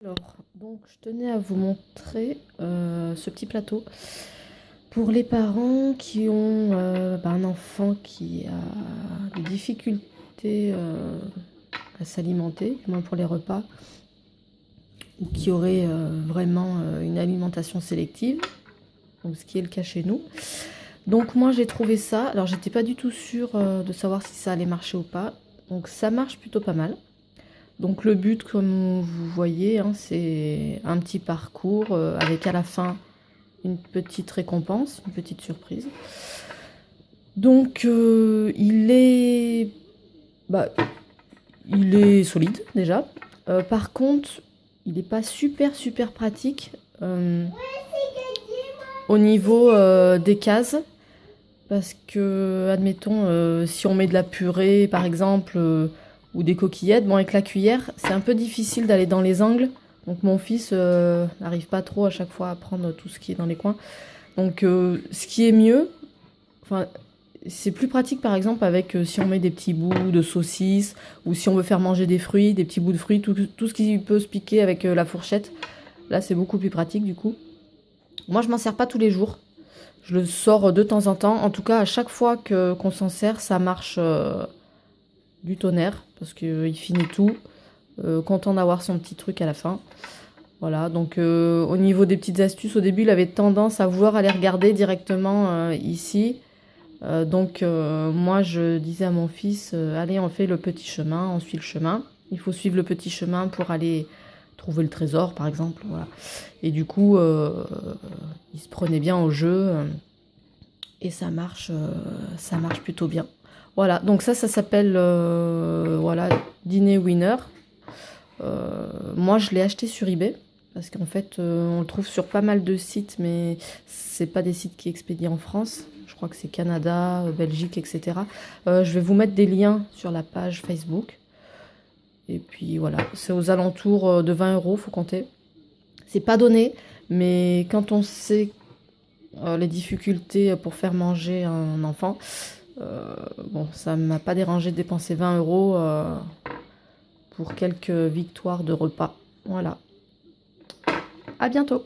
Alors, donc je tenais à vous montrer ce petit plateau pour les parents qui ont un enfant qui a des difficultés à s'alimenter, du moins pour les repas, ou qui aurait vraiment une alimentation sélective, donc ce qui est le cas chez nous. Donc moi j'ai trouvé ça, alors j'étais pas du tout sûre de savoir si ça allait marcher ou pas, donc ça marche plutôt pas mal. Donc le but, comme vous voyez, hein, c'est un petit parcours avec à la fin une petite récompense, une petite surprise. Donc bah, il est solide déjà. Par contre, il n'est pas super pratique au niveau des cases. Parce que, admettons, si on met de la purée, par exemple, ou des coquillettes, bon, avec la cuillère, c'est un peu difficile d'aller dans les angles. Donc mon fils n'arrive pas trop à chaque fois à prendre tout ce qui est dans les coins. Donc ce qui est mieux, enfin, c'est plus pratique par exemple avec si on met des petits bouts de saucisses, ou si on veut faire manger des fruits, des petits bouts de fruits, tout ce qui peut se piquer avec la fourchette. Là c'est beaucoup plus pratique du coup. Moi je m'en sers pas tous les jours. Je le sors de temps en temps. En tout cas, à chaque fois qu'on s'en sert, ça marche du tonnerre. Parce qu'il finit tout. Content d'avoir son petit truc à la fin. Voilà, donc au niveau des petites astuces, au début, il avait tendance à vouloir aller regarder directement ici. Moi, je disais à mon fils, allez, on fait le petit chemin, on suit le chemin. Il faut suivre le petit chemin pour aller trouver le trésor, par exemple. Voilà. Et du coup, il se prenait bien au jeu et ça marche plutôt bien. Voilà, donc ça s'appelle voilà, Dîner Winner. Moi, je l'ai acheté sur eBay parce qu'en fait, on le trouve sur pas mal de sites, mais c'est pas des sites qui expédient en France. Je crois que c'est Canada, Belgique, etc. Je vais vous mettre des liens sur la page Facebook. Et puis voilà, c'est aux alentours de 20 €, faut compter. C'est pas donné, mais quand on sait les difficultés pour faire manger un enfant, bon, ça m'a pas dérangé de dépenser 20 € pour quelques victoires de repas. Voilà. À bientôt!